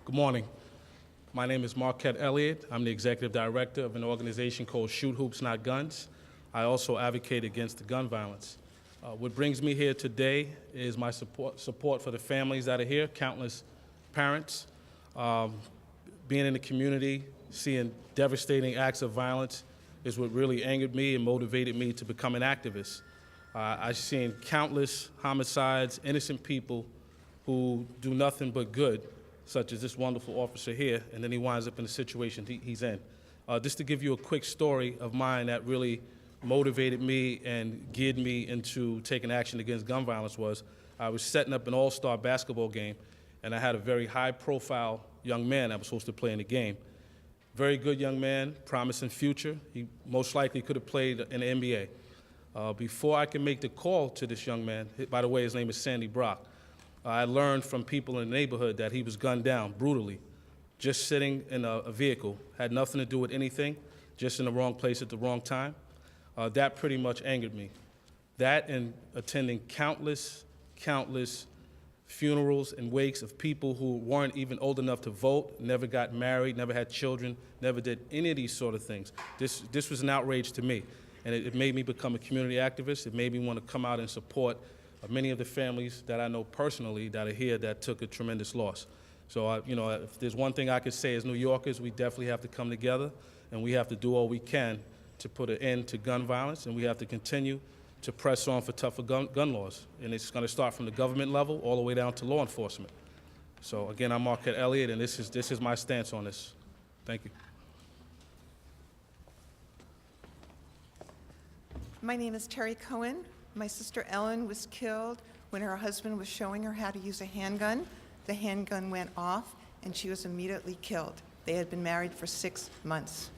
Good morning. My name is Marquette Elliott. I'm the executive director of an organization called Shoot Hoops Not Guns. I also advocate against the gun violence. What brings me here today is my support for the families that are here, countless parents. Being in the community, seeing devastating acts of violence is what really angered me and motivated me to become an activist. I've seen countless homicides, innocent people who do nothing but good, such as this wonderful officer here, and then he winds up in the situation he's in. Just to give you a quick story of mine that really motivated me and geared me into taking action against gun violence was, I was setting up an all-star basketball game, and I had a very high-profile young man that was supposed to play in the game. Very good young man, promising future. He most likely could have played in the NBA. Before I could make the call to this young man, by the way, his name is Sandy Brock, I learned from people in the neighborhood that he was gunned down brutally, just sitting in a vehicle, had nothing to do with anything, just in the wrong place at the wrong time. That pretty much angered me. That and attending countless funerals and wakes of people who weren't even old enough to vote, never got married, never had children, never did any of these sort of things. This was an outrage to me, and it made me become a community activist. It made me want to come out and support many of the families that I know personally that are here that took a tremendous loss. So, if there's one thing I could say as New Yorkers, we definitely have to come together, and we have to do all we can to put an end to gun violence, and we have to continue to press on for tougher gun laws. And it's going to start from the government level all the way down to law enforcement. So again, I'm Marquette Elliott, and this is my stance on this. Thank you. My name is Terry Cohen. My sister Ellen was killed when her husband was showing her how to use a handgun. The handgun went off, and she was immediately killed. They had been married for 6 months.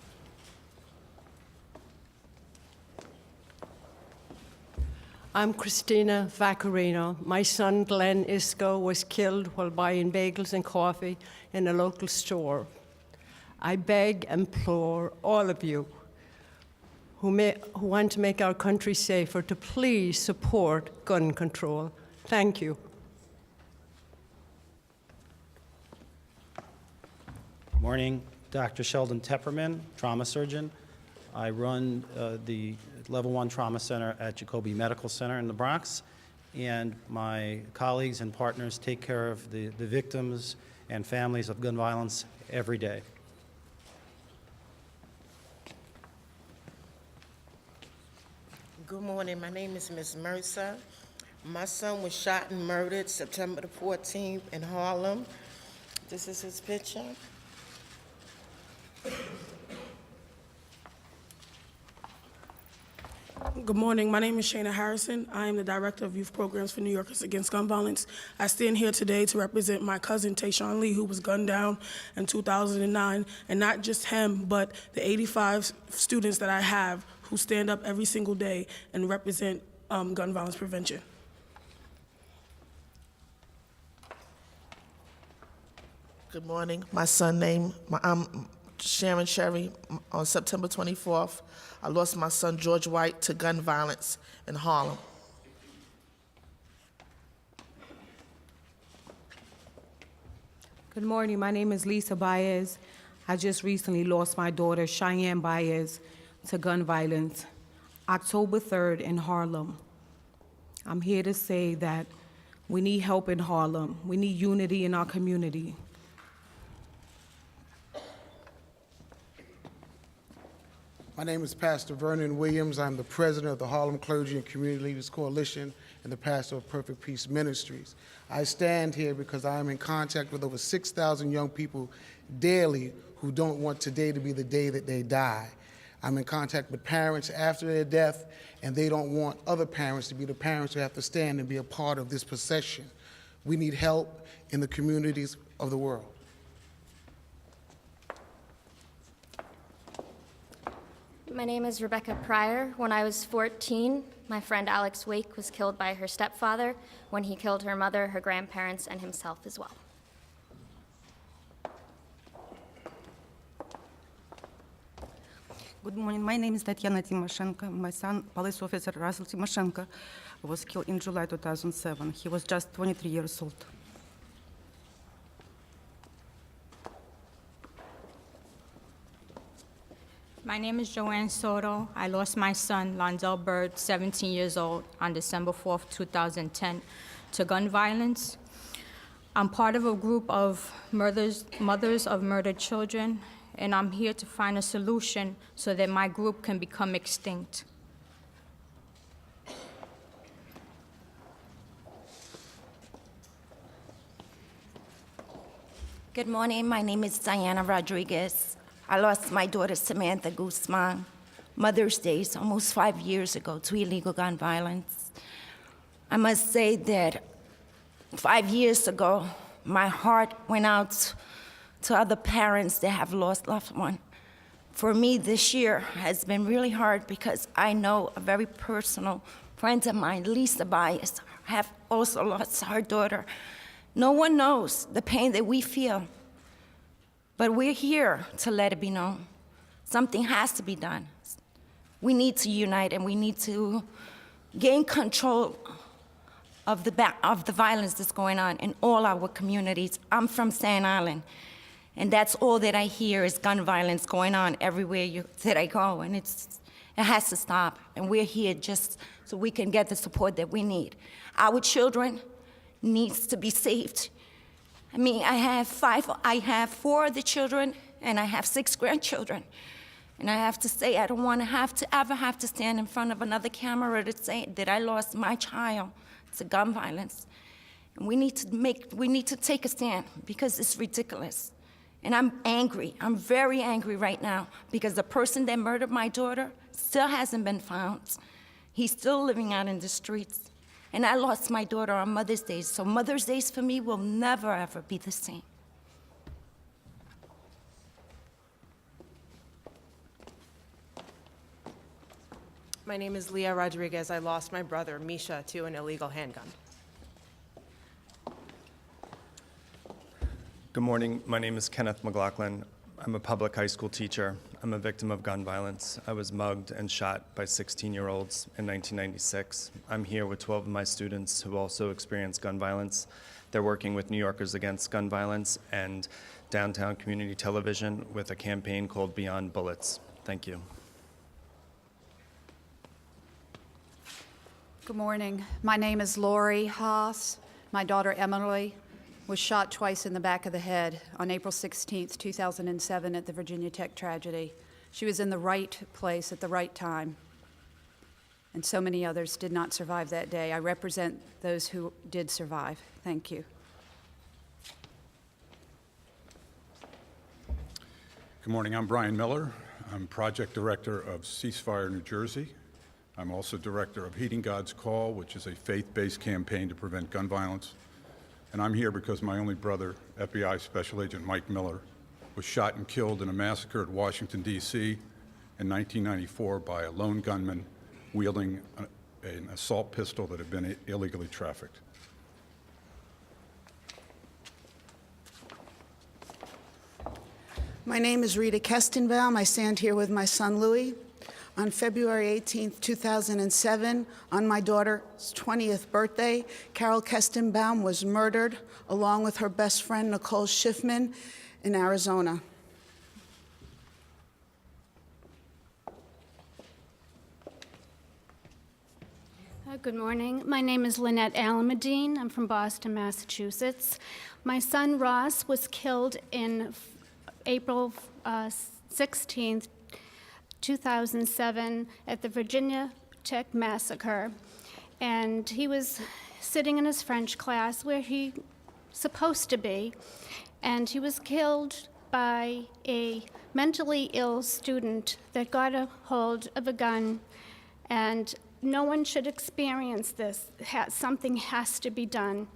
I'm Christina Vaccarino. My son, Glenn Isco, was killed while buying bagels and coffee in a local store. I beg and implore all of you who want to make our country safer to please support gun control. Thank you. Good morning. Dr. Sheldon Tepperman, trauma surgeon. I run the Level 1 Trauma Center at Jacobi Medical Center in the Bronx, and my colleagues and partners take care of the victims and families of gun violence every day. Good morning. My name is Ms. Mercer. My son was shot and murdered September the 14th in Harlem. This is his picture. Good morning. My name is Shana Harrison. I am the Director of Youth Programs for New Yorkers Against Gun Violence. I stand here today to represent my cousin, Tayshawn Lee, who was gunned down in 2009, and not just him, but the 85 students that I have who stand up every single day and represent gun violence prevention. Good morning. My son named Sharon Sherry. On September 24th, I lost my son George White to gun violence in Harlem. Good morning. My name is Lisa Baez. I just recently lost my daughter Cheyenne Baez to gun violence, October 3rd in Harlem. I'm here to say that we need help in Harlem. We need unity in our community. My name is Pastor Vernon Williams. I'm the president of the Harlem Clergy and Community Leaders Coalition and the pastor of Perfect Peace Ministries. I stand here because I am in contact with over 6,000 young people daily who don't want today to be the day that they die. I'm in contact with parents after their death, and they don't want other parents to be the parents who have to stand and be a part of this procession. We need help in the communities of the world. My name is Rebecca Pryor. When I was 14, my friend Alex Wake was killed by her stepfather when he killed her mother, her grandparents, and himself as well. Good morning. My name is Tatiana Timoshenko. My son, police officer Russell Timoshenko, was killed in July 2007. He was just 23 years old. My name is Joanne Soto. I lost my son, Londell Bird, 17 years old, on December 4th, 2010, to gun violence. I'm part of a group of mothers of murdered children, and I'm here to find a solution so that my group can become extinct. Good morning. My name is Diana Rodriguez. I lost my daughter, Samantha Guzman, Mother's Day, almost 5 years ago, to illegal gun violence. I must say that 5 years ago, my heart went out to other parents that have lost loved ones. For me, this year has been really hard because I know a very personal friend of mine, Lisa Baez, have also lost her daughter. No one knows the pain that we feel. But we're here to let it be known. Something has to be done. We need to unite and we need to gain control of the violence that's going on in all our communities. I'm from Staten Island, and that's all that I hear is gun violence going on everywhere that I go, and it has to stop. And we're here just so we can get the support that we need. Our children needs to be saved. I mean, I have 4 of the children, and I have 6 grandchildren. And I have to say, I don't want to ever have to stand in front of another camera to say that I lost my child to gun violence. And we need to take a stand because it's ridiculous. And I'm angry. I'm very angry right now because the person that murdered my daughter still hasn't been found. He's still living out in the streets. And I lost my daughter on Mother's Day, so Mother's Days for me will never, ever be the same. My name is Leah Rodriguez. I lost my brother, Misha, to an illegal handgun. Good morning. My name is Kenneth McLaughlin. I'm a public high school teacher. I'm a victim of gun violence. I was mugged and shot by 16-year-olds in 1996. I'm here with 12 of my students who also experienced gun violence. They're working with New Yorkers Against Gun Violence and Downtown Community Television with a campaign called Beyond Bullets. Thank you. Good morning. My name is Lori Haas. My daughter Emily was shot twice in the back of the head on April 16th, 2007 at the Virginia Tech tragedy. She was in the right place at the right time, and so many others did not survive that day. I represent those who did survive. Thank you. Good morning. I'm Brian Miller. I'm project director of Ceasefire New Jersey. I'm also director of Heeding God's Call, which is a faith-based campaign to prevent gun violence. And I'm here because my only brother, FBI Special Agent Mike Miller, was shot and killed in a massacre at Washington, D.C. in 1994 by a lone gunman wielding an assault pistol that had been illegally trafficked. My name is Rita Kestenbaum. I stand here with my son, Louis. On February 18, 2007, on my daughter's 20th birthday, Carol Kestenbaum was murdered along with her best friend, Nicole Schiffman, in Arizona. Good morning. My name is Lynette Alamadine. I'm from Boston, Massachusetts. My son, Ross, was killed in April 16th, 2007 at the Virginia Tech massacre, and he was sitting in his French class where he supposed to be, and he was killed by a mentally ill student that got a hold of a gun, and no one should experience this. Something has to be done.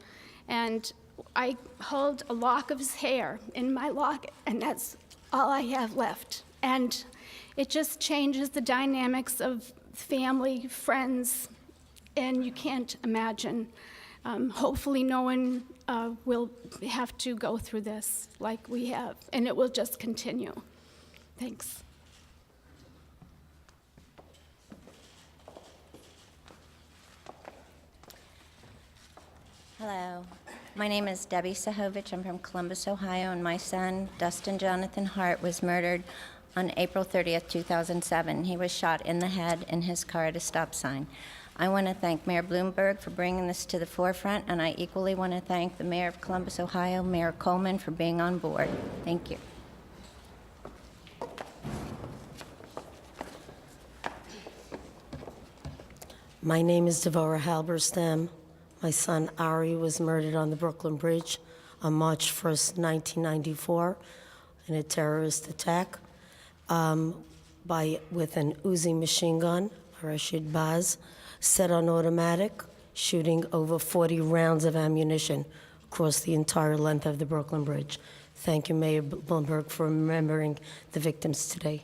And I hold a lock of his hair in my locket, and that's all I have left. And it just changes the dynamics of family, friends, and you can't imagine. Hopefully no one will have to go through this like we have, and it will just continue. Thanks. Hello. My name is Debbie Sahovich. I'm from Columbus, Ohio, and my son, Dustin Jonathan Hart, was murdered on April 30th, 2007. He was shot in the head in his car at a stop sign. I want to thank Mayor Bloomberg for bringing this to the forefront, and I equally want to thank the Mayor of Columbus, Ohio, Mayor Coleman, for being on board. Thank you. My name is Devorah Halberstam. My son Ari was murdered on the Brooklyn Bridge on March 1st, 1994, in a terrorist attack with an Uzi machine gun, Rashid Baz, set on automatic, shooting over 40 rounds of ammunition across the entire length of the Brooklyn Bridge. Thank you, Mayor Bloomberg, for remembering the victims today.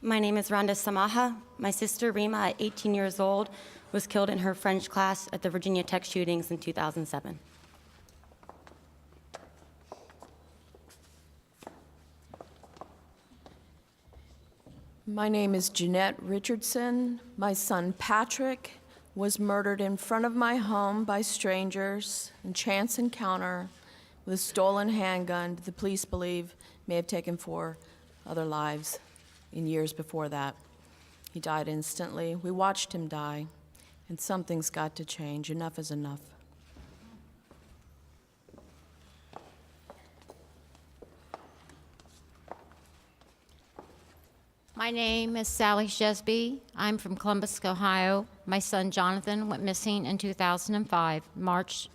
My name is Rhonda Samaha. My sister Rima, at 18 years old, was killed in her French class at the Virginia Tech shootings in 2007. My name is Jeanette Richardson. My son Patrick was murdered in front of my home by strangers in chance encounter with a stolen handgun the police believe may have taken 4 other lives in years before that. He died instantly. We watched him die, and something's got to change. Enough is enough. My name is Sally Shesby. I'm from Columbus, Ohio. My son Jonathan went missing in 2005, March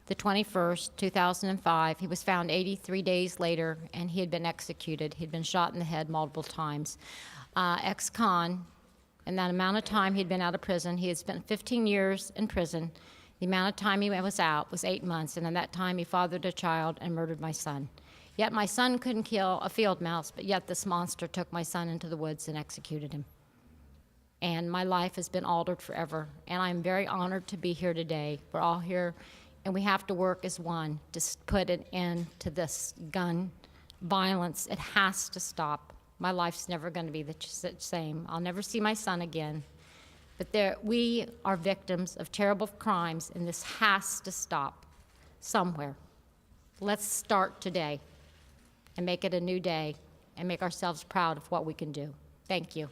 the 21st, 2005. He was found 83 days later, and he had been executed. He'd been shot in the head multiple times. Ex-con, in that amount of time he'd been out of prison, he had spent 15 years in prison. The amount of time he was out was 8 months, and in that time he fathered a child and murdered my son. Yet my son couldn't kill a field mouse, but yet this monster took my son into the woods and executed him. And my life has been altered forever, and I'm very honored to be here today. We're all here, and we have to work as one to put an end to this gun violence. It has to stop. My life's never going to be the same. I'll never see my son again. But we are victims of terrible crimes, and this has to stop somewhere. Let's start today and make it a new day and make ourselves proud of what we can do. Thank you.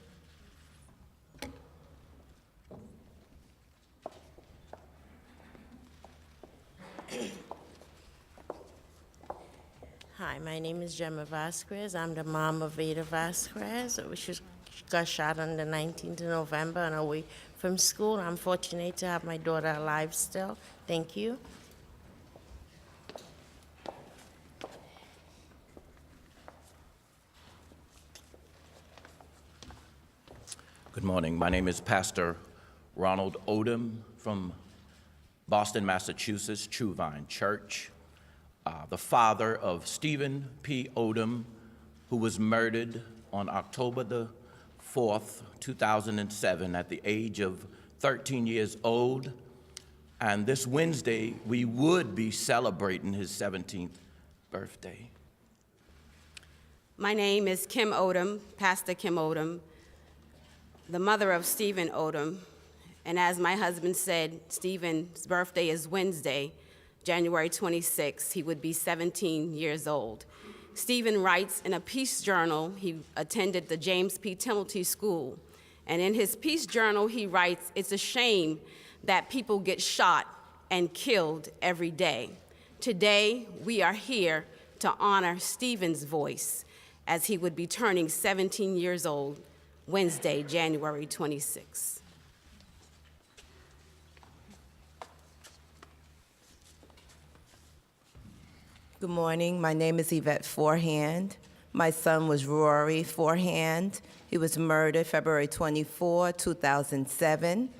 Hi, my name is Gemma Vasquez. I'm the mom of Ada Vasquez. She got shot on the 19th of November on her way from school. I'm fortunate to have my daughter alive still. Thank you. Good morning. My name is Pastor Ronald Odom from Boston, Massachusetts, True Vine Church, the father of Stephen P. Odom, who was murdered on October the 4th, 2007, at the age of 13 years old. And this Wednesday, we would be celebrating his 17th birthday. My name is Kim Odom, Pastor Kim Odom, the mother of Stephen Odom. And as my husband said, Stephen's birthday is Wednesday, January 26th. He would be 17 years old. Stephen writes in a peace journal. He attended the James P. Timothy School. And in his peace journal, he writes, "It's a shame that people get shot and killed every day. Today, we are here to honor Stephen's voice as he would be turning 17 years old Wednesday, January 26th. Good morning. My name is Yvette Forehand. My son was Rory Forehand. He was murdered February 24, 2007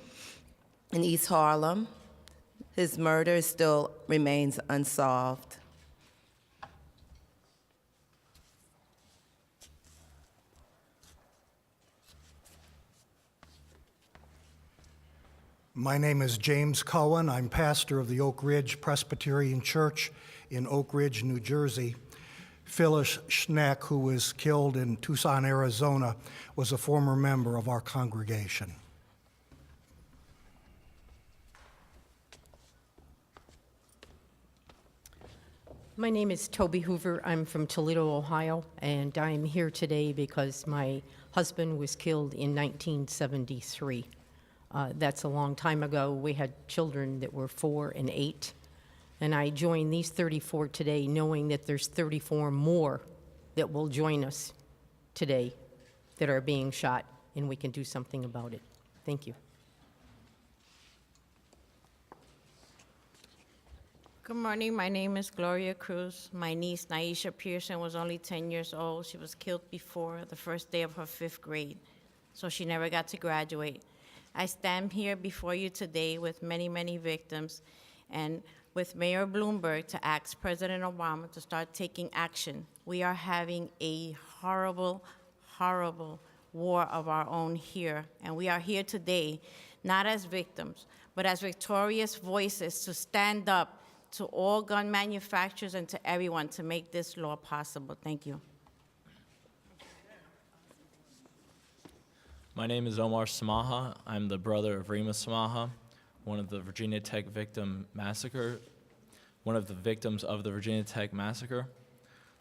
in East Harlem. His murder still remains unsolved. My name is James Cohen. I'm pastor of the Oak Ridge Presbyterian Church in Oak Ridge, New Jersey. Phyllis Schneck, who was killed in Tucson, Arizona, was a former member of our congregation. My name is Toby Hoover. I'm from Toledo, Ohio, and I'm here today because my husband was killed in 1973. That's a long time ago. We had children that were 4 and 8, and I joined these 34 today knowing that there's 34 more that will join us today that are being shot, and we can do something about it. Thank you. Good morning. My name is Gloria Cruz. My niece, Naisha Pearson, was only 10 years old. She was killed before the first day of her 5th grade, so she never got to graduate. I stand here before you today with many, many victims and with Mayor Bloomberg to ask President Obama to start taking action. We are having a horrible, horrible war of our own here, and we are here today not as victims, but as victorious voices to stand up to all gun manufacturers and to everyone to make this law possible. Thank you. My name is Omar Samaha. I'm the brother of Rima Samaha, one of the Virginia Tech one of the victims of the Virginia Tech massacre.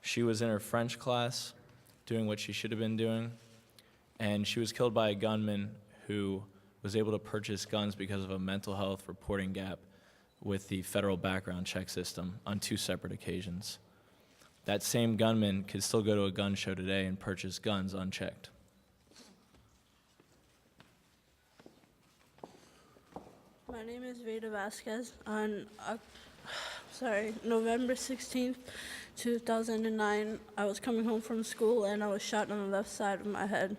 She was in her French class doing what she should have been doing, and she was killed by a gunman who was able to purchase guns because of a mental health reporting gap with the federal background check system on 2 separate occasions. That same gunman could still go to a gun show today and purchase guns unchecked. My name is Veda Vasquez. On November 16th, 2009, I was coming home from school and I was shot on the left side of my head.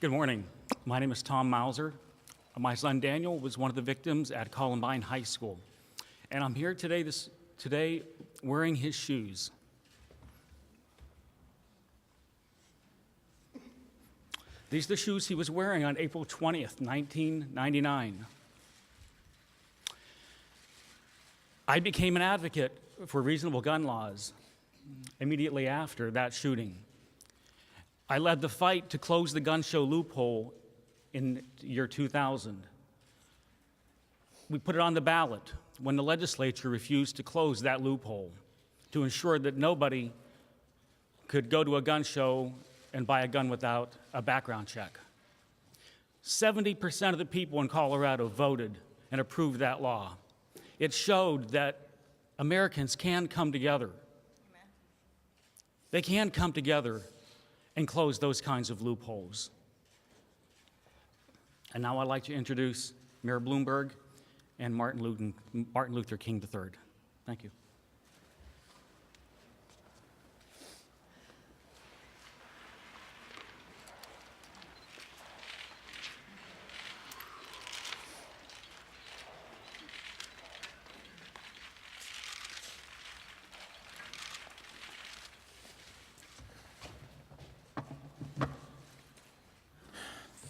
Good morning. My name is Tom Mauser. My son Daniel was one of the victims at Columbine High School. And I'm here today wearing his shoes. These are the shoes he was wearing on April 20th, 1999. I became an advocate for reasonable gun laws immediately after that shooting. I led the fight to close the gun show loophole in year 2000. We put it on the ballot when the legislature refused to close that loophole to ensure that nobody could go to a gun show and buy a gun without a background check. 70% of the people in Colorado voted and approved that law. It showed that Americans can come together. They can come together and close those kinds of loopholes. And now I'd like to introduce Mayor Bloomberg and Martin Luther King III. Thank you.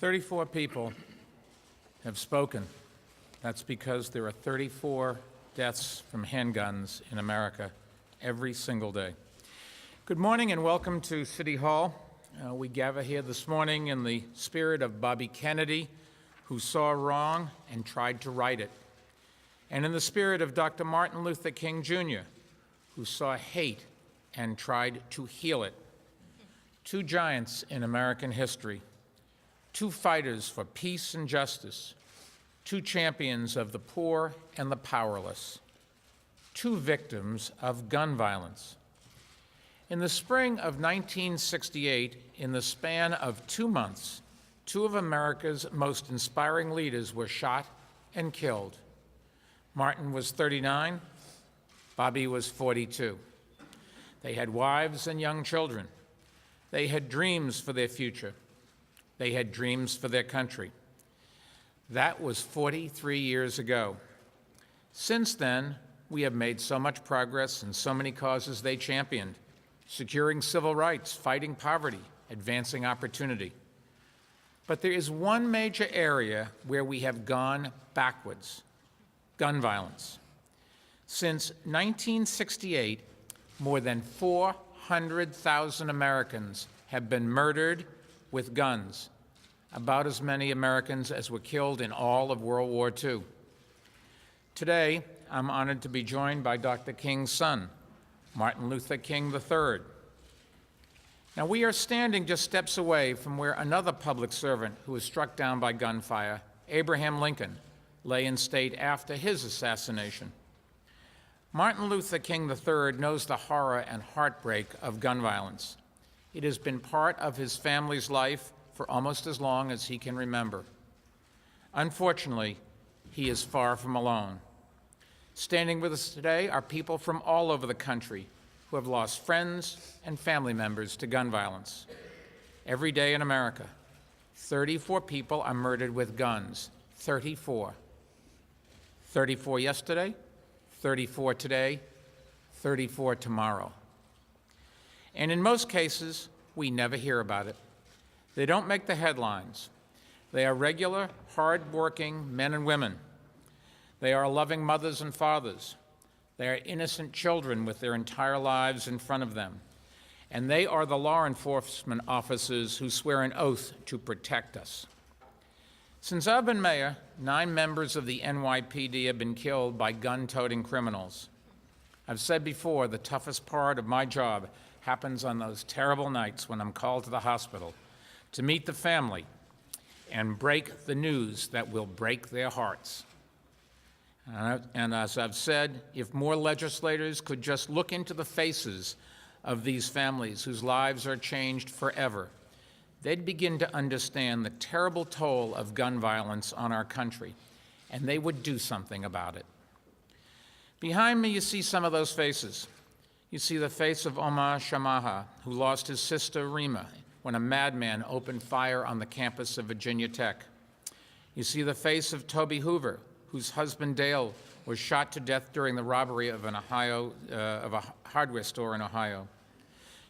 "34 people have spoken. That's because there are 34 deaths from handguns in America every single day. Good morning and welcome to City Hall. We gather here this morning in the spirit of Bobby Kennedy, who saw wrong and tried to right it, and in the spirit of Dr. Martin Luther King Jr., who saw hate and tried to heal it. 2 giants in American history. 2 fighters for peace and justice, 2 champions of the poor and the powerless, 2 victims of gun violence. In the spring of 1968, in the span of 2 months, 2 of America's most inspiring leaders were shot and killed. Martin was 39, Bobby was 42. They had wives and young children. They had dreams for their future. They had dreams for their country. That was 43 years ago. Since then, we have made so much progress in so many causes they championed: securing civil rights, fighting poverty, advancing opportunity. But there is one major area where we have gone backwards: gun violence. Since 1968, more than 400,000 Americans have been murdered with guns. about as many Americans as were killed in all of World War II. Today, I'm honored to be joined by Dr. King's son, Martin Luther King III. Now, we are standing just steps away from where another public servant who was struck down by gunfire, Abraham Lincoln, lay in state after his assassination. Martin Luther King III knows the horror and heartbreak of gun violence. It has been part of his family's life for almost as long as he can remember. Unfortunately, he is far from alone. Standing with us today are people from all over the country who have lost friends and family members to gun violence. Every day in America, 34 people are murdered with guns. 34. 34 yesterday, 34 today, 34 tomorrow. And in most cases, we never hear about it. They don't make the headlines. They are regular, hard-working men and women. They are loving mothers and fathers. They are innocent children with their entire lives in front of them. And they are the law enforcement officers who swear an oath to protect us. Since I've been mayor, 9 members of the NYPD have been killed by gun-toting criminals. I've said before, the toughest part of my job happens on those terrible nights when I'm called to the hospital to meet the family and break the news that will break their hearts. And as I've said, if more legislators could just look into the faces of these families whose lives are changed forever, they'd begin to understand the terrible toll of gun violence on our country, and they would do something about it. Behind me, you see some of those faces. You see the face of Omar Shamaha, who lost his sister Rima when a madman opened fire on the campus of Virginia Tech. You see the face of Toby Hoover, whose husband Dale was shot to death during the robbery of a hardware store in Ohio.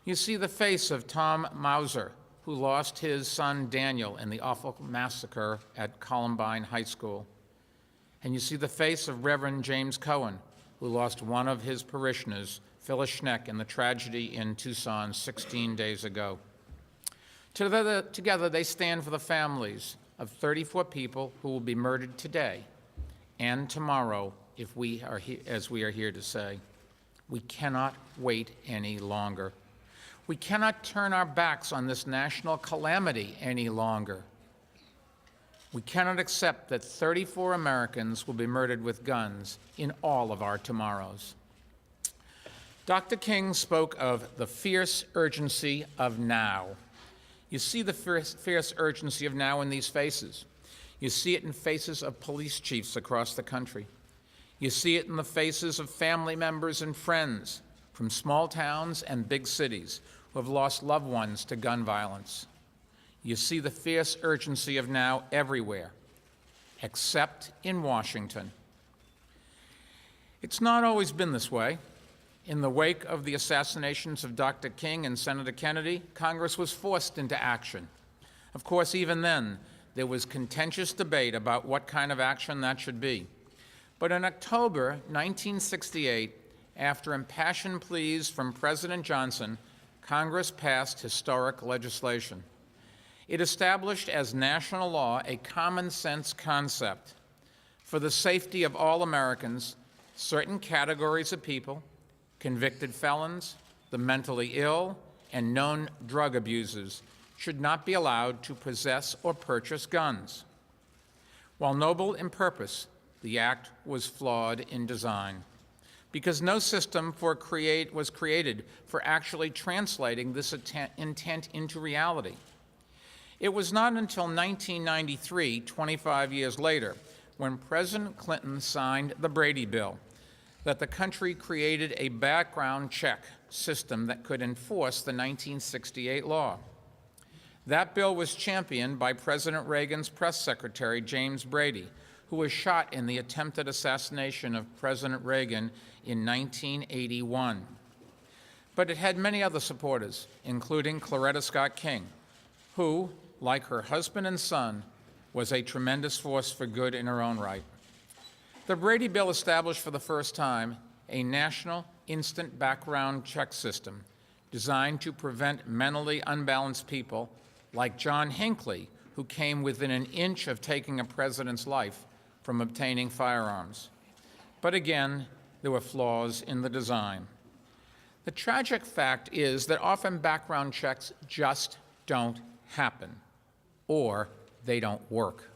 You see the face of Tom Mauser, who lost his son Daniel in the awful massacre at Columbine High School. And you see the face of Reverend James Cohen, who lost one of his parishioners, Phyllis Schneck, in the tragedy in Tucson 16 days ago. Together, they stand for the families of 34 people who will be murdered today and tomorrow, if we are as we are here to say. We cannot wait any longer. We cannot turn our backs on this national calamity any longer. We cannot accept that 34 Americans will be murdered with guns in all of our tomorrows. Dr. King spoke of the fierce urgency of now. You see the fierce urgency of now in these faces. You see it in faces of police chiefs across the country. You see it in the faces of family members and friends from small towns and big cities who have lost loved ones to gun violence. You see the fierce urgency of now everywhere, except in Washington. It's not always been this way. In the wake of the assassinations of Dr. King and Senator Kennedy, Congress was forced into action. Of course, even then, there was contentious debate about what kind of action that should be. But in October 1968, after impassioned pleas from President Johnson, Congress passed historic legislation. It established as national law a common-sense concept. For the safety of all Americans, certain categories of people, convicted felons, the mentally ill, and known drug abusers, should not be allowed to possess or purchase guns. While noble in purpose, the act was flawed in design, because no system was created for actually translating this intent into reality. It was not until 1993, 25 years later, when President Clinton signed the Brady Bill, that the country created a background check system that could enforce the 1968 law. That bill was championed by President Reagan's press secretary, James Brady, who was shot in the attempted assassination of President Reagan in 1981. But it had many other supporters, including Coretta Scott King, who, like her husband and son, was a tremendous force for good in her own right. The Brady Bill established for the first time a national instant background check system designed to prevent mentally unbalanced people like John Hinckley, who came within an inch of taking a president's life from obtaining firearms. But again, there were flaws in the design. The tragic fact is that often background checks just don't happen, or they don't work.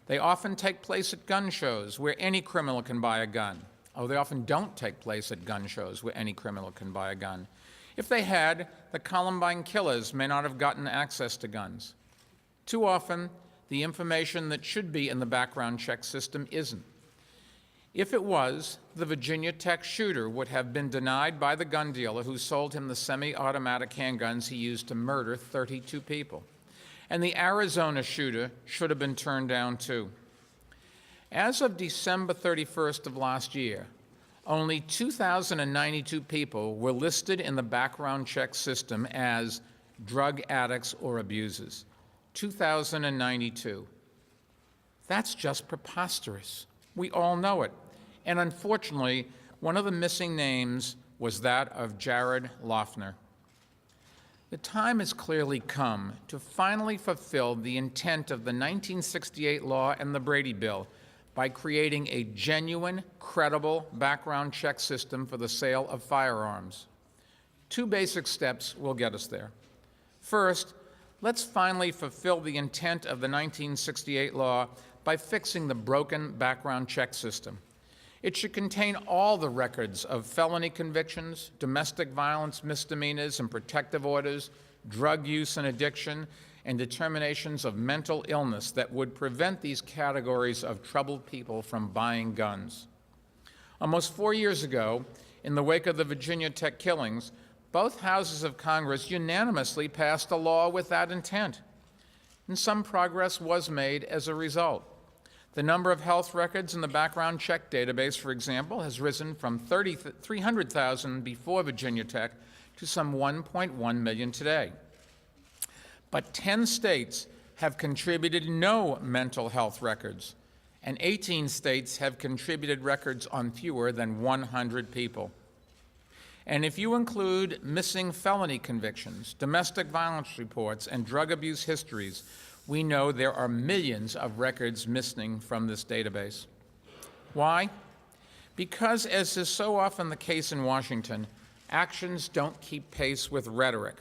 They often take place at gun shows where any criminal can buy a gun. Oh, they often don't take place at gun shows where any criminal can buy a gun. If they had, the Columbine killers may not have gotten access to guns. Too often, the information that should be in the background check system isn't. If it was, the Virginia Tech shooter would have been denied by the gun dealer who sold him the semi-automatic handguns he used to murder 32 people. And the Arizona shooter should have been turned down too. As of December 31st of last year, only 2,092 people were listed in the background check system as drug addicts or abusers. 2,092. That's just preposterous. We all know it. And unfortunately, one of the missing names was that of Jared Loughner. The time has clearly come to finally fulfill the intent of the 1968 law and the Brady Bill by creating a genuine, credible background check system for the sale of firearms. Two basic steps will get us there. First, let's finally fulfill the intent of the 1968 law by fixing the broken background check system. It should contain all the records of felony convictions, domestic violence misdemeanors and protective orders, drug use and addiction, and determinations of mental illness that would prevent these categories of troubled people from buying guns. Almost 4 years ago, in the wake of the Virginia Tech killings, both houses of Congress unanimously passed a law with that intent, and some progress was made as a result. The number of health records in the background check database, for example, has risen from 300,000 before Virginia Tech to some 1.1 million today. But 10 states have contributed no mental health records, and 18 states have contributed records on fewer than 100 people. And if you include missing felony convictions, domestic violence reports, and drug abuse histories, we know there are millions of records missing from this database. Why? Because, as is so often the case in Washington, actions don't keep pace with rhetoric.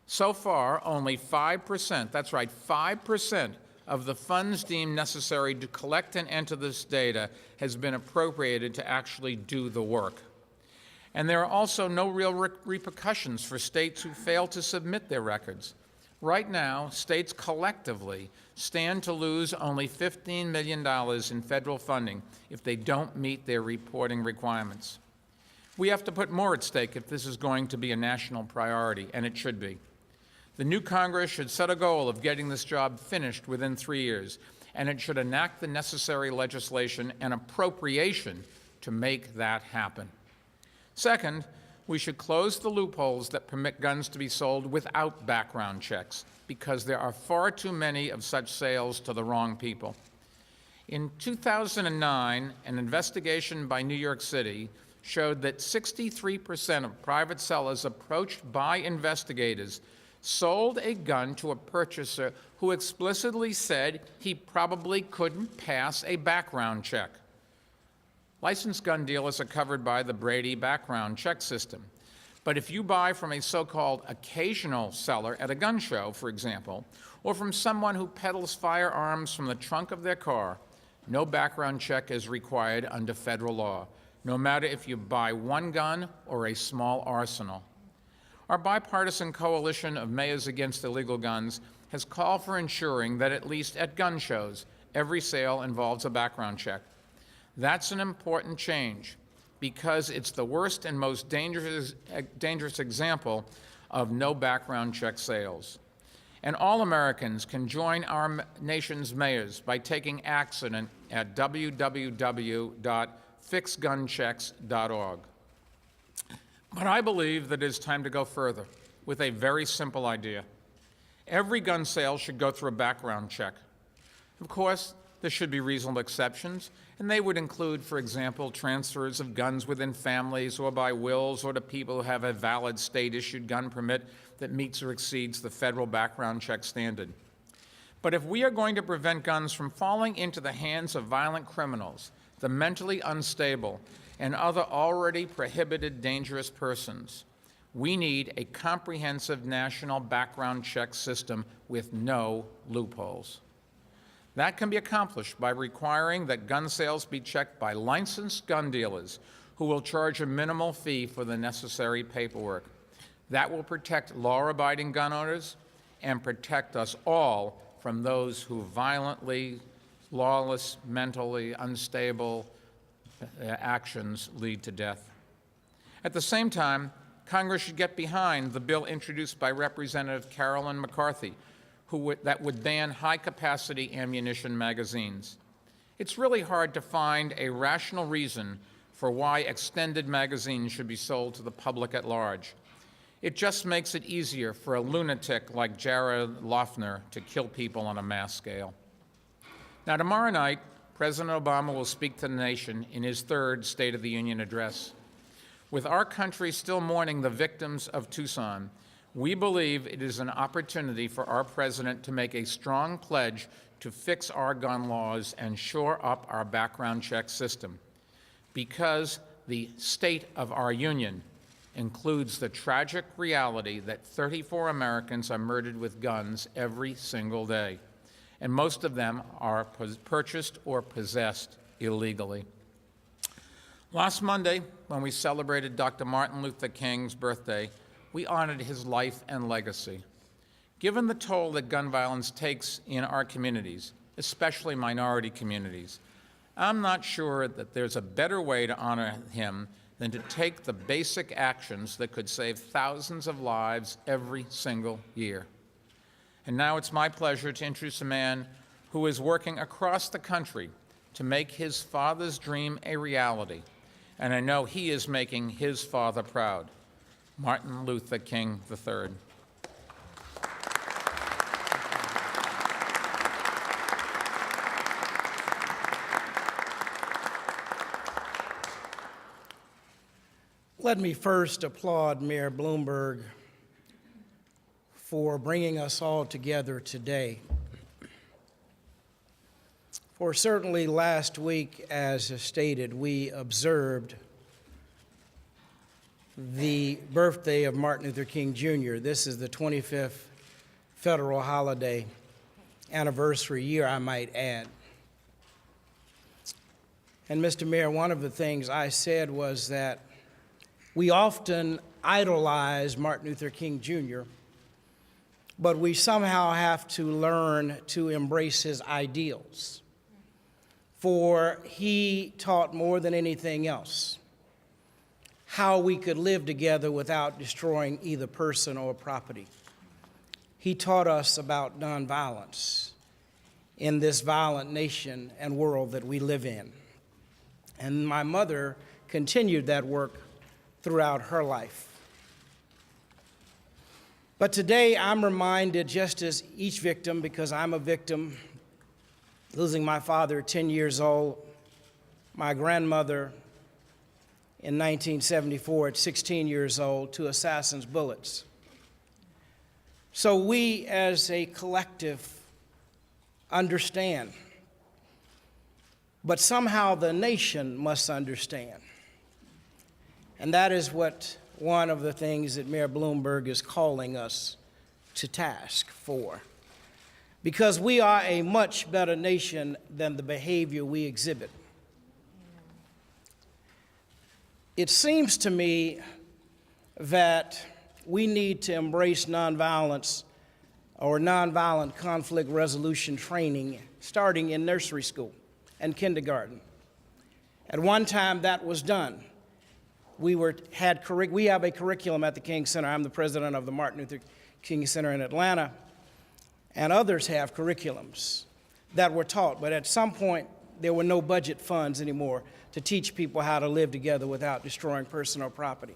So far, only 5%, that's right, 5% of the funds deemed necessary to collect and enter this data has been appropriated to actually do the work. And there are also no real repercussions for states who fail to submit their records. Right now, states collectively stand to lose only $15 million in federal funding if they don't meet their reporting requirements. We have to put more at stake if this is going to be a national priority, and it should be. The new Congress should set a goal of getting this job finished within 3 years, and it should enact the necessary legislation and appropriation to make that happen. Second, we should close the loopholes that permit guns to be sold without background checks, because there are far too many of such sales to the wrong people. In 2009, an investigation by New York City showed that 63% of private sellers approached by investigators sold a gun to a purchaser who explicitly said he probably couldn't pass a background check. Licensed gun dealers are covered by the Brady background check system. But if you buy from a so-called occasional seller at a gun show, for example, or from someone who peddles firearms from the trunk of their car, no background check is required under federal law, no matter if you buy one gun or a small arsenal. Our bipartisan coalition of Mayors Against Illegal Guns has called for ensuring that at least at gun shows, every sale involves a background check. That's an important change because it's the worst and most dangerous example of no background check sales. And all Americans can join our nation's mayors by taking action at www.fixgunchecks.org. But I believe that it is time to go further with a very simple idea. Every gun sale should go through a background check. Of course, there should be reasonable exceptions, and they would include, for example, transfers of guns within families or by wills or to people who have a valid state-issued gun permit that meets or exceeds the federal background check standard. But if we are going to prevent guns from falling into the hands of violent criminals, the mentally unstable, and other already prohibited dangerous persons, we need a comprehensive national background check system with no loopholes. That can be accomplished by requiring that gun sales be checked by licensed gun dealers who will charge a minimal fee for the necessary paperwork. That will protect law-abiding gun owners and protect us all from those who violently, lawless, mentally unstable actions lead to death. At the same time, Congress should get behind the bill introduced by Representative Carolyn McCarthy that would ban high-capacity ammunition magazines. It's really hard to find a rational reason for why extended magazines should be sold to the public at large. It just makes it easier for a lunatic like Jared Loughner to kill people on a mass scale. Now, tomorrow night, President Obama will speak to the nation in his third State of the Union address. With our country still mourning the victims of Tucson, we believe it is an opportunity for our president to make a strong pledge to fix our gun laws and shore up our background check system, because the state of our union includes the tragic reality that 34 Americans are murdered with guns every single day, and most of them are purchased or possessed illegally. Last Monday, when we celebrated Dr. Martin Luther King's birthday, we honored his life and legacy. Given the toll that gun violence takes in our communities, especially minority communities, I'm not sure that there's a better way to honor him than to take the basic actions that could save thousands of lives every single year. And now it's my pleasure to introduce a man who is working across the country to make his father's dream a reality. And I know he is making his father proud, Martin Luther King III. Let me first applaud Mayor Bloomberg for bringing us all together today. For certainly last week, as stated, we observed the birthday of Martin Luther King Jr. This is the 25th federal holiday anniversary year, I might add. And Mr. Mayor, one of the things I said was that we often idolize Martin Luther King Jr., but we somehow have to learn to embrace his ideals. For he taught more than anything else how we could live together without destroying either person or property. He taught us about nonviolence in this violent nation and world that we live in. And my mother continued that work throughout her life. But today I'm reminded, just as each victim, because I'm a victim, losing my father at 10 years old, my grandmother in 1974 at 16 years old to assassin's bullets. So we as a collective understand, but somehow the nation must understand. And that is what one of the things that Mayor Bloomberg is calling us to task for. Because we are a much better nation than the behavior we exhibit. It seems to me that we need to embrace nonviolence or nonviolent conflict resolution training starting in nursery school and kindergarten. At one time that was done. We have a curriculum at the King Center. I'm the president of the Martin Luther King Center in Atlanta, and others have curriculums that were taught, but at some point there were no budget funds anymore to teach people how to live together without destroying personal property.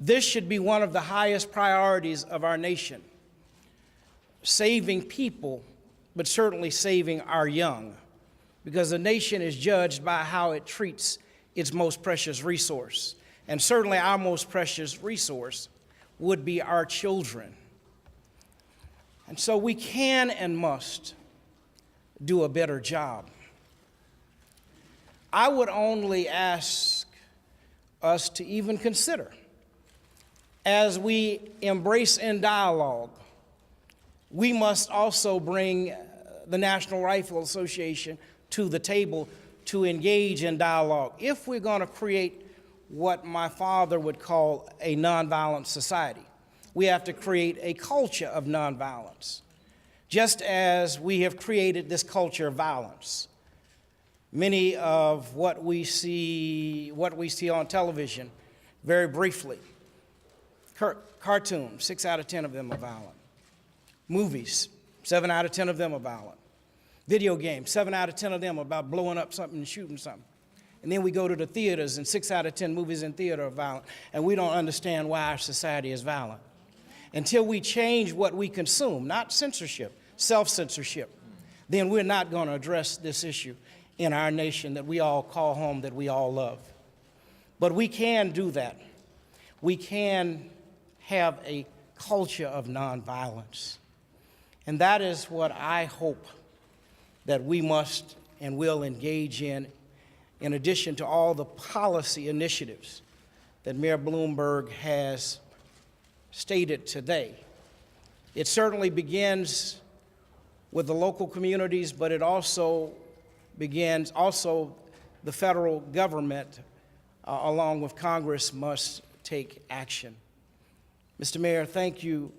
This should be one of the highest priorities of our nation, saving people, but certainly saving our young, because the nation is judged by how it treats its most precious resource. And certainly our most precious resource would be our children. And so we can and must do a better job. I would only ask us to even consider, as we embrace in dialogue, we must also bring the National Rifle Association to the table to engage in dialogue. If we're going to create what my father would call a nonviolent society, we have to create a culture of nonviolence, just as we have created this culture of violence. Many of what we see on television, very briefly, cartoons, 6 out of 10 of them are violent. Movies, 7 out of 10 of them are violent. Video games, 7 out of 10 of them are about blowing up something and shooting something. And then we go to the theaters, and 6 out of 10 movies in theater are violent, and we don't understand why our society is violent. Until we change what we consume, not censorship, self-censorship, then we're not going to address this issue in our nation that we all call home, that we all love. But we can do that. We can have a culture of nonviolence. And that is what I hope that we must and will engage in addition to all the policy initiatives that Mayor Bloomberg has stated today. It certainly begins with the local communities, but it also begins, the federal government, along with Congress, must take action. Mr. Mayor, thank you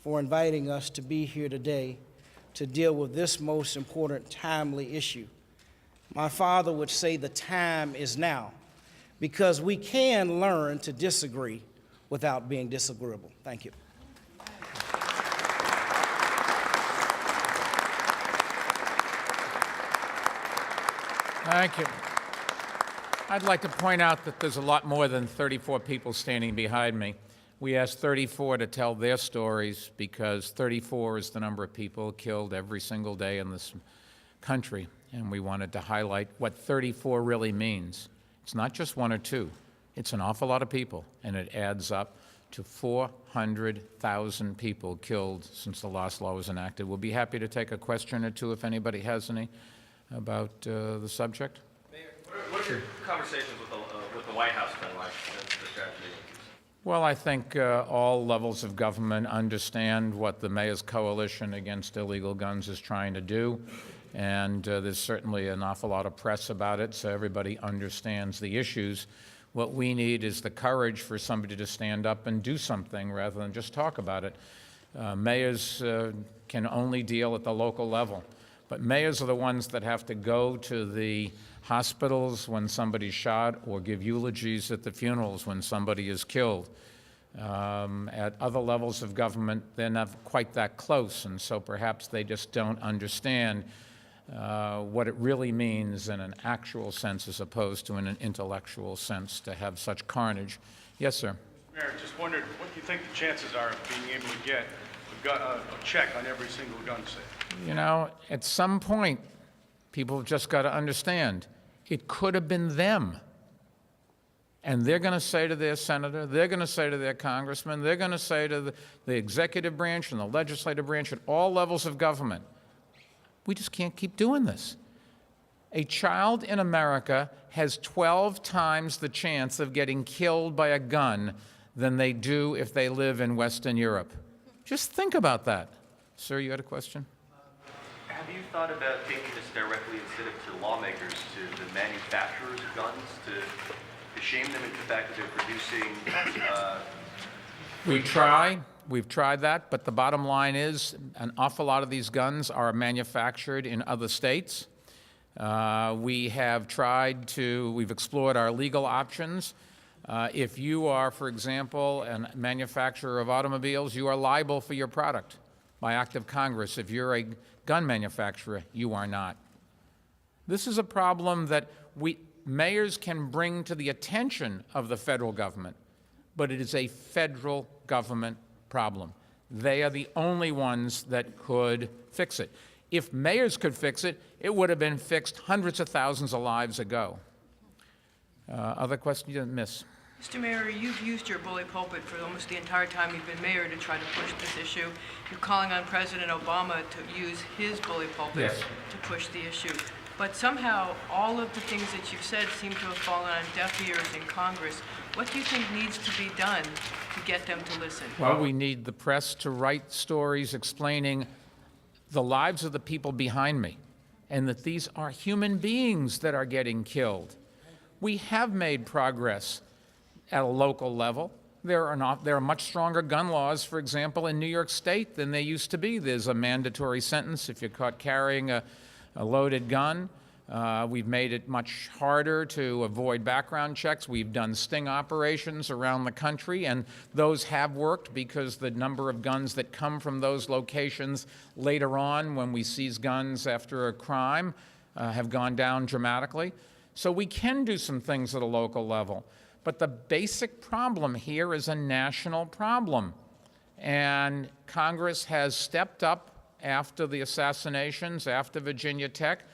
for inviting us to be here today to deal with this most important, timely issue. My father would say the time is now, because we can learn to disagree without being disagreeable. Thank you. Thank you. I'd like to point out that there's a lot more than 34 people standing behind me. We asked 34 to tell their stories because 34 is the number of people killed every single day in this country, and we wanted to highlight what 34 really means. It's not just 1 or 2. It's an awful lot of people, and it adds up to 400,000 people killed since the last law was enacted. We'll be happy to take a question or two if anybody has any about the subject. Mayor, what have your conversations with the White House been like since the tragedy? Well, I think all levels of government understand what the Mayor's Coalition Against Illegal Guns is trying to do, and there's certainly an awful lot of press about it, so everybody understands the issues. What we need is the courage for somebody to stand up and do something rather than just talk about it. Mayors can only deal at the local level, but mayors are the ones that have to go to the hospitals when somebody's shot or give eulogies at the funerals when somebody is killed. At other levels of government, they're not quite that close, and so perhaps they just don't understand what it really means in an actual sense as opposed to in an intellectual sense to have such carnage. Yes, sir. Mayor, just wondered what you think the chances are of being able to get a check on every single gun sale? You know, at some point, people have just got to understand it could have been them. And they're going to say to their senator, they're going to say to their congressman, they're going to say to the executive branch and the legislative branch at all levels of government, we just can't keep doing this. A child in America has 12 times the chance of getting killed by a gun than they do if they live in Western Europe. Just think about that. Sir, you had a question? Have you thought about taking this directly instead of to lawmakers, to the manufacturers of guns, to shame them into the fact that they're producing? We've tried that, but the bottom line is an awful lot of these guns are manufactured in other states. We've explored our legal options. If you are, for example, a manufacturer of automobiles, you are liable for your product by act of Congress. If you're a gun manufacturer, you are not. This is a problem that mayors can bring to the attention of the federal government, but it is a federal government problem. They are the only ones that could fix it. If mayors could fix it, it would have been fixed hundreds of thousands of lives ago. Other questions? Miss? Mr. Mayor, you've used your bully pulpit for almost the entire time you've been mayor to try to push this issue. You're calling on President Obama to use his bully pulpit to push the issue. But somehow, all of the things that you've said seem to have fallen on deaf ears in Congress. What do you think needs to be done to get them to listen? Well, we need the press to write stories explaining the lives of the people behind me, and that these are human beings that are getting killed. We have made progress at a local level. There are much stronger gun laws, for example, in New York State than they used to be. There's a mandatory sentence if you're caught carrying a loaded gun. We've made it much harder to avoid background checks. We've done sting operations around the country, and those have worked because the number of guns that come from those locations later on when we seize guns after a crime have gone down dramatically. So we can do some things at a local level. But the basic problem here is a national problem. And Congress has stepped up after the assassinations, after Virginia Tech,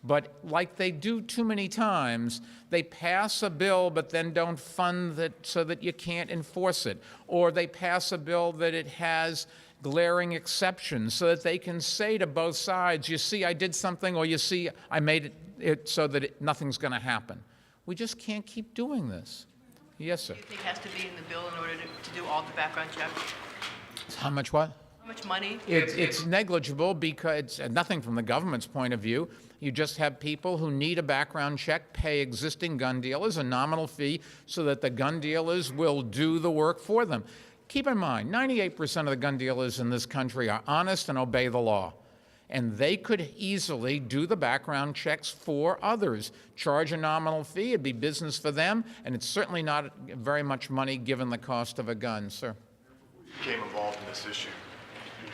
but like they do too many times, they pass a bill but then don't fund it so that you can't enforce it. Or they pass a bill that it has glaring exceptions so that they can say to both sides, you see, I did something, or you see, I made it so that nothing's going to happen. We just can't keep doing this. Yes, sir. What do you think has to be in the bill in order to do all the background checks? How much what? How much money? It's negligible because it's nothing from the government's point of view. You just have people who need a background check pay existing gun dealers a nominal fee so that the gun dealers will do the work for them. Keep in mind, 98% of the gun dealers in this country are honest and obey the law. And they could easily do the background checks for others, charge a nominal fee, it'd be business for them, and it's certainly not very much money given the cost of a gun, sir. You became involved in this issue.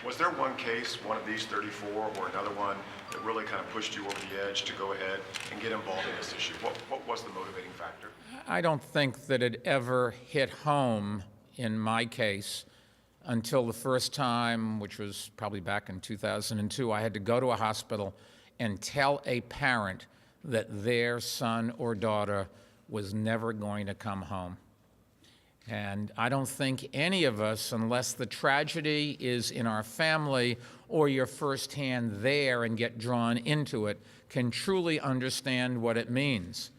Was there one case, one of these 34, or another one that really kind of pushed you over the edge to go ahead and get involved in this issue? What was the motivating factor? I don't think that it ever hit home in my case until the first time, which was probably back in 2002, I had to go to a hospital and tell a parent that their son or daughter was never going to come home. And I don't think any of us, unless the tragedy is in our family or you're firsthand there and get drawn into it, can truly understand what it means.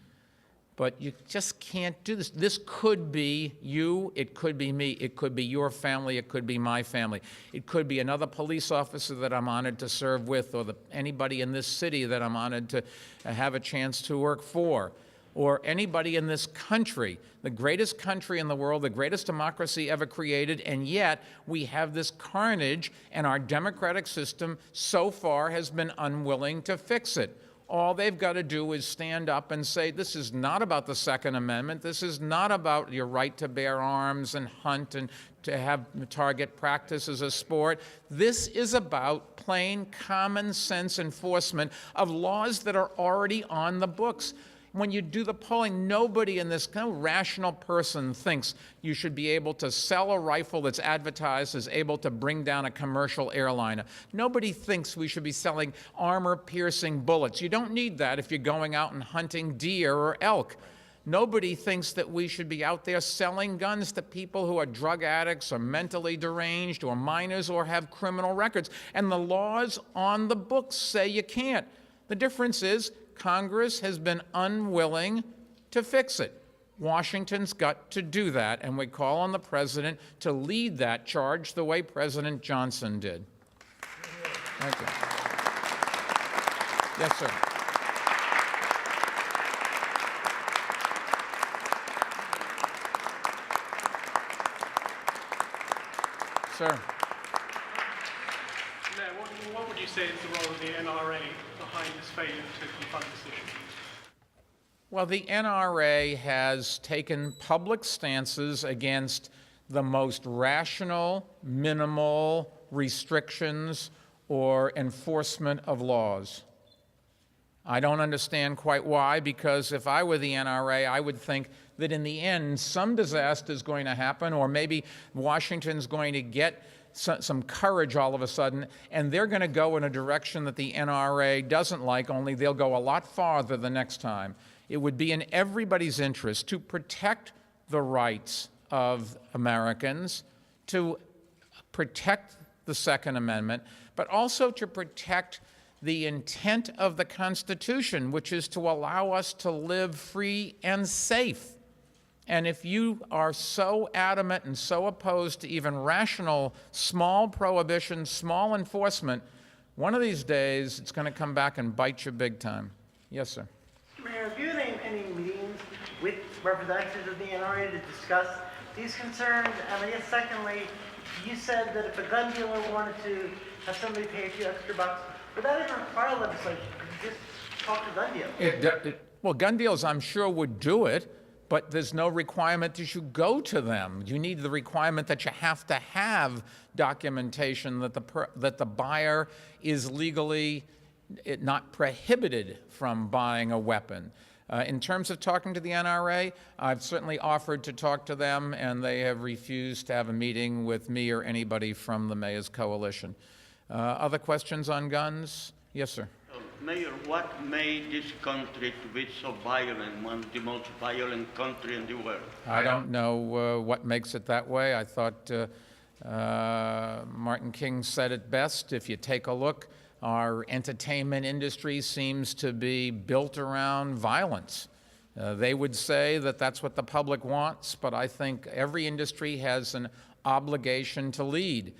But you just can't do this. This could be you, it could be me, it could be your family, it could be my family. It could be another police officer that I'm honored to serve with, or anybody in this city that I'm honored to have a chance to work for, or anybody in this country, the greatest country in the world, the greatest democracy ever created, and yet we have this carnage, and our democratic system so far has been unwilling to fix it. All they've got to do is stand up and say, this is not about the Second Amendment. This is not about your right to bear arms and hunt and to have target practice as a sport. This is about plain common sense enforcement of laws that are already on the books. When you do the polling, nobody in this kind of rational person thinks you should be able to sell a rifle that's advertised as able to bring down a commercial airliner. Nobody thinks we should be selling armor-piercing bullets. You don't need that if you're going out and hunting deer or elk. Nobody thinks that we should be out there selling guns to people who are drug addicts or mentally deranged or minors or have criminal records. And the laws on the books say you can't. The difference is Congress has been unwilling to fix it. Washington's got to do that, and we call on the president to lead that charge the way President Johnson did. Thank you. Yes, sir. Sir. Mayor, what would you say is the role of the NRA behind this failure to confront this issue? Well, the NRA has taken public stances against the most rational, minimal restrictions or enforcement of laws. I don't understand quite why, because if I were the NRA, I would think that in the end, some disaster is going to happen, or maybe Washington's going to get some courage all of a sudden, and they're going to go in a direction that the NRA doesn't like, only they'll go a lot farther the next time. It would be in everybody's interest to protect the rights of Americans to protect the Second Amendment, but also to protect the intent of the Constitution, which is to allow us to live free and safe. And if you are so adamant and so opposed to even rational small prohibition, small enforcement, one of these days it's going to come back and bite you big time. Yes, sir. Mayor, have you had any meetings with representatives of the NRA to discuss these concerns? And I guess secondly, you said that if a gun dealer wanted to have somebody pay a few extra bucks, would that even require legislation? Could you just talk to gun dealers? Well, gun dealers, I'm sure, would do it, but there's no requirement that you go to them. You need the requirement that you have to have documentation that the buyer is legally not prohibited from buying a weapon. In terms of talking to the NRA, I've certainly offered to talk to them, and they have refused to have a meeting with me or anybody from the Mayor's Coalition. Other questions on guns? Yes, sir. Mayor, what made this country to be so violent, one of the most violent country in the world? I don't know what makes it that way. I thought Martin King said it best. If you take a look, our entertainment industry seems to be built around violence. They would say that that's what the public wants, but I think every industry has an obligation to lead.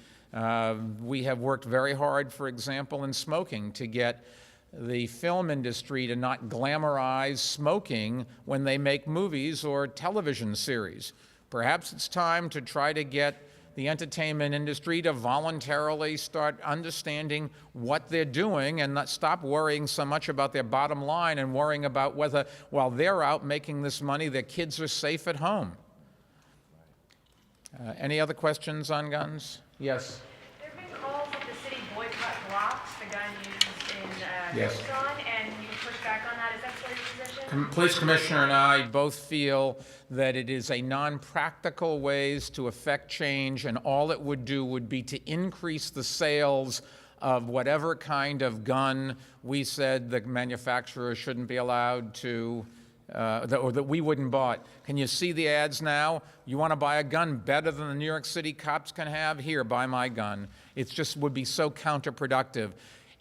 We have worked very hard, for example, in smoking to get the film industry to not glamorize smoking when they make movies or television series. Perhaps it's time to try to get the entertainment industry to voluntarily start understanding what they're doing and not stop worrying so much about their bottom line and worrying about whether, while they're out making this money, their kids are safe at home. Any other questions on guns? Yes. There have been calls that the city boycott blocks, the gun used in Yes. Tucson, and you push back on that. Is that still your position? Police Commissioner and I both feel that it is a non-practical ways to affect change, and all it would do would be to increase the sales of whatever kind of gun we said the manufacturer shouldn't be allowed to, or that we wouldn't buy. Can you see the ads now? You want to buy a gun better than the New York City cops can have? Here, buy my gun. It just would be so counterproductive.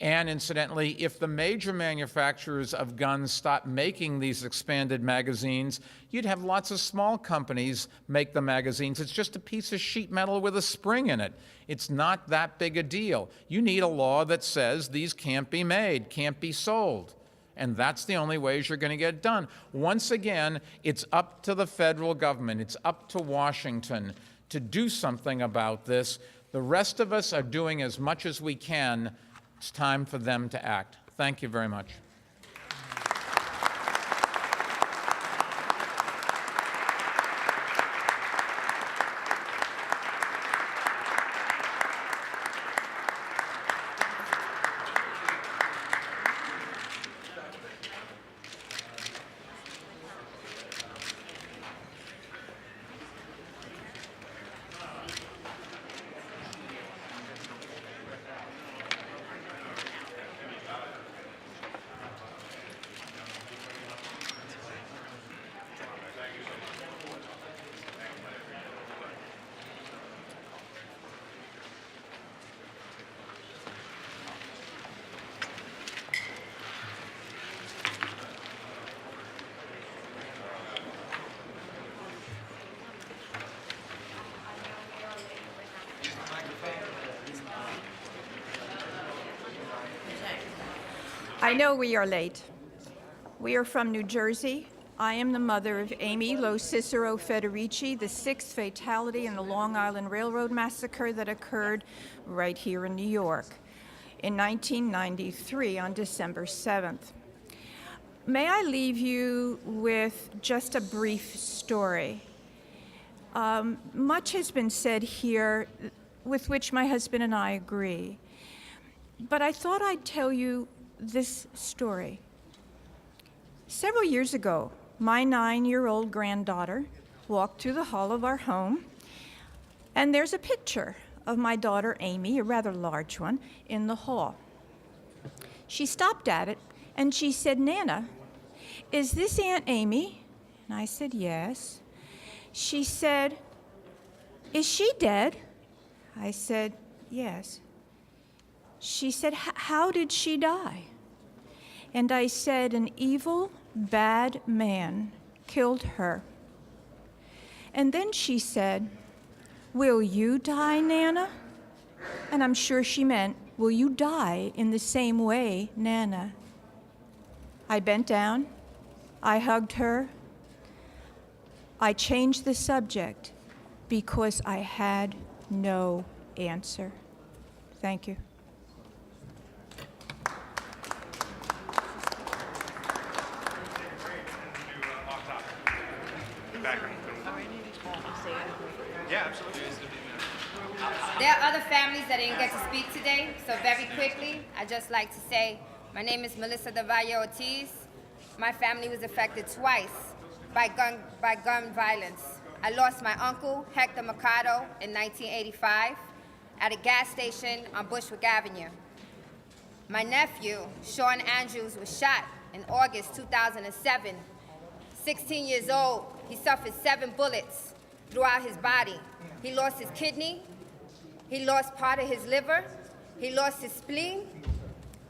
And incidentally, if the major manufacturers of guns stop making these expanded magazines, you'd have lots of small companies make the magazines. It's just a piece of sheet metal with a spring in it. It's not that big a deal. You need a law that says these can't be made, can't be sold. And that's the only ways you're going to get it done. Once again, it's up to the federal government. It's up to Washington to do something about this. The rest of us are doing as much as we can. It's time for them to act. Thank you very much. I know we are late. We are from New Jersey. I am the mother of Amy Lo Cicero Federici, the sixth fatality in the Long Island Railroad massacre that occurred right here in New York in 1993 on December 7th. May I leave you with just a brief story? Much has been said here with which my husband and I agree, but I thought I'd tell you this story. Several years ago, my 9-year-old granddaughter walked through the hall of our home, and there's a picture of my daughter Amy, a rather large one, in the hall. She stopped at it and she said, "Nana, is this Aunt Amy?" And I said, "Yes." She said, "Is she dead?" I said, "Yes." She said, "How did she die?" And I said, "An evil, bad man killed her." And then she said, "Will you die, Nana?" And I'm sure she meant, "Will you die in the same way, Nana?" I bent down, I hugged her, I changed the subject because I had no answer. Thank you. Yeah, absolutely. There are other families that didn't get to speak today, so very quickly, I'd just like to say, my name is Melissa Del Valle Ortiz. My family was affected twice by gun violence. I lost my uncle, Hector Mercado, in 1985 at a gas station on Bushwick Avenue. My nephew, Sean Andrews, was shot in August 2007. 16 years old, he suffered 7 bullets throughout his body. He lost his kidney, he lost part of his liver, he lost his spleen,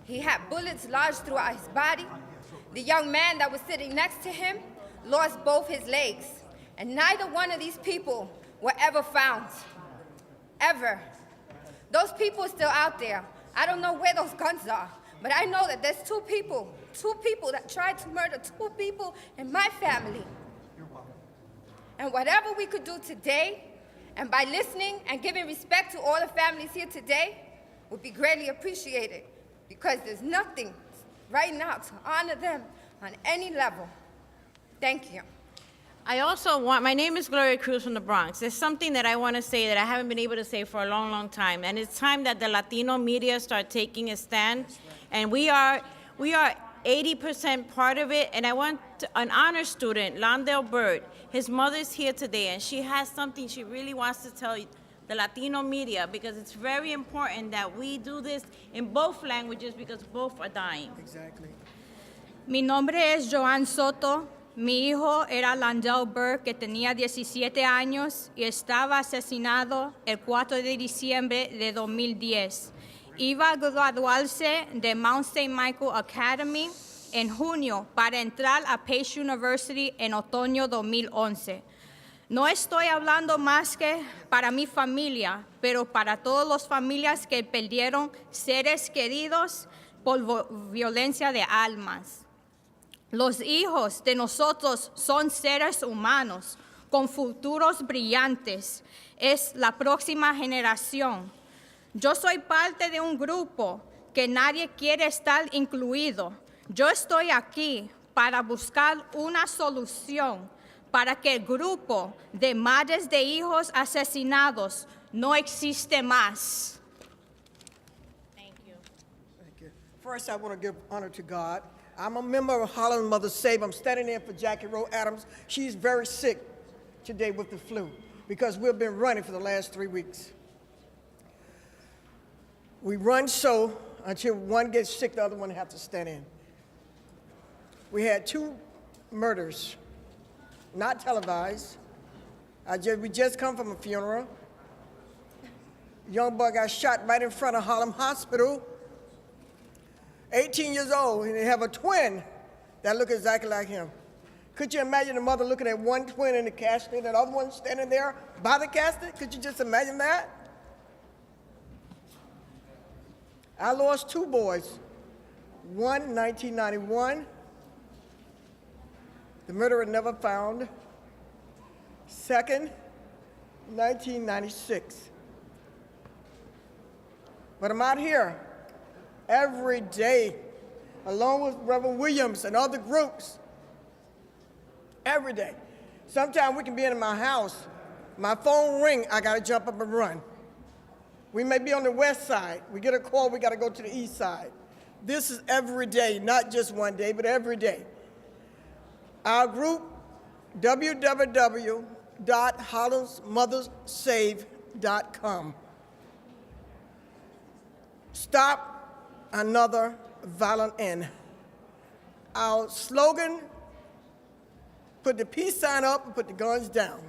he had bullets lodged throughout his body. The young man that was sitting next to him lost both his legs, and neither one of these people were ever found, ever. Those people are still out there. I don't know where those guns are, but I know that there's two people that tried to murder 2 people in my family. And whatever we could do today, and by listening and giving respect to all the families here today, would be greatly appreciated, because there's nothing right now to honor them on any level. Thank you. I also want, my name is Gloria Cruz from the Bronx. There's something that I want to say that I haven't been able to say for a long, long time, and it's time that the Latino media start taking a stand, and we are 80% part of it, and I want an honor student, Londell Bird. His mother's here today, and she has something she really wants to tell the Latino media, because it's very important that we do this in both languages, because both are dying. Exactly. Mi nombre es Joan Soto. Mi hijo era Londell Bird, que tenía 17 años y estaba asesinado el 4 de diciembre de 2010. Iba a graduarse de Mount St. Michael Academy en junio para entrar a Pace University en otoño 2011. No estoy hablando más que para mi familia, pero para todas las familias que perdieron seres queridos por violencia de almas. Los hijos de nosotros son seres humanos con futuros brillantes. Es la próxima generación. Yo soy parte de un grupo que nadie quiere estar incluido. Yo estoy aquí para buscar una solución para que el grupo de madres de hijos asesinados no existe más. Thank you. Thank you. First, I want to give honor to God. I'm a member of Holland Mother Save. I'm standing in for Jackie Rowe Adams. She's very sick today with the flu because we've been running for the last 3 weeks. We run so until one gets sick, the other one has to stand in. We had 2 murders, not televised. We just come from a funeral. Young boy got shot right in front of Harlem Hospital. 18 years old, and they have a twin that look exactly like him. Could you imagine the mother looking at one twin in the casket and the other one standing there by the casket? Could you just imagine that? I lost 2 boys. One in 1991. The murderer never found. Second, 1996. But I'm out here every day, along with Reverend Williams and other groups, every day. Sometimes we can be in my house, my phone ring, I gotta jump up and run. We may be on the west side, we get a call, we gotta go to the east side. This is every day, not just one day, but every day. Our group, www.hollandsmothersave.com. Stop another violent end. Our slogan, put the peace sign up and put the guns down.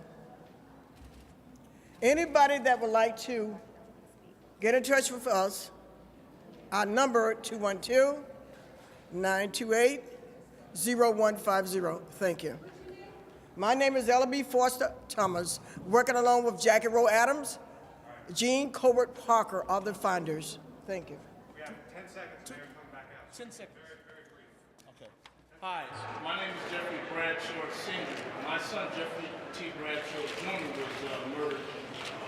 Anybody that would like to get in touch with us, our number 212-928-0150. Thank you. My name is Ella B. Foster Thomas, working along with Jackie Rowe Adams, Jean Colbert Parker, are the founders. Thank you. We have 10 seconds, Mayor, come back out. 10 seconds. Very, very brief. Okay. Hi, my name is Jeffrey Bradshaw Sr. My son, Jeffrey T. Bradshaw Jr. was murdered.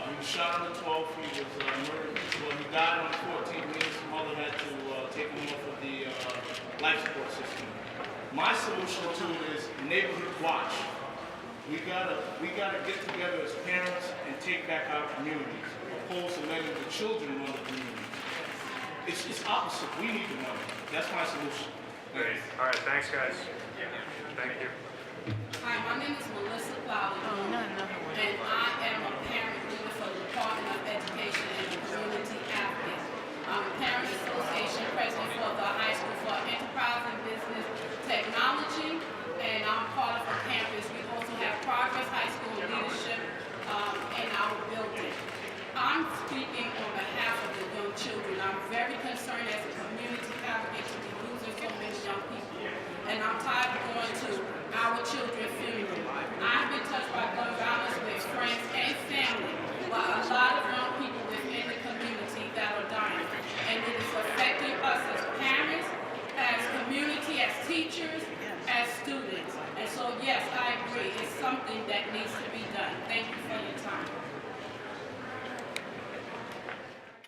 He was shot on the 12th. He was murdered. Well, he died on the 14th. Me and his mother had to take him off of the life support system. My solution to it is neighborhood watch. We gotta get together as parents and take back our communities, opposed to letting the children run the community. It's opposite. We need the money. That's my solution. Great. All right, thanks, guys. Thank you. Hi, my name is Melissa Fowler, and I am a parent leader for the Department of Education and a community advocate. I'm a parent association president for the High School for Enterprise and Business Technology, and I'm part of a campus. We also have Progress High School leadership in our building. I'm speaking on behalf of the young children. I'm very concerned as a community advocate to be losing so many young people. And I'm tired of going to our children's funeral. I've been touched by gun violence with friends and family, but a lot of young people within the community that are dying. And it is affecting us as parents, as community, as teachers, as students. And so yes, I agree, it's something that needs to be done. Thank you for your time.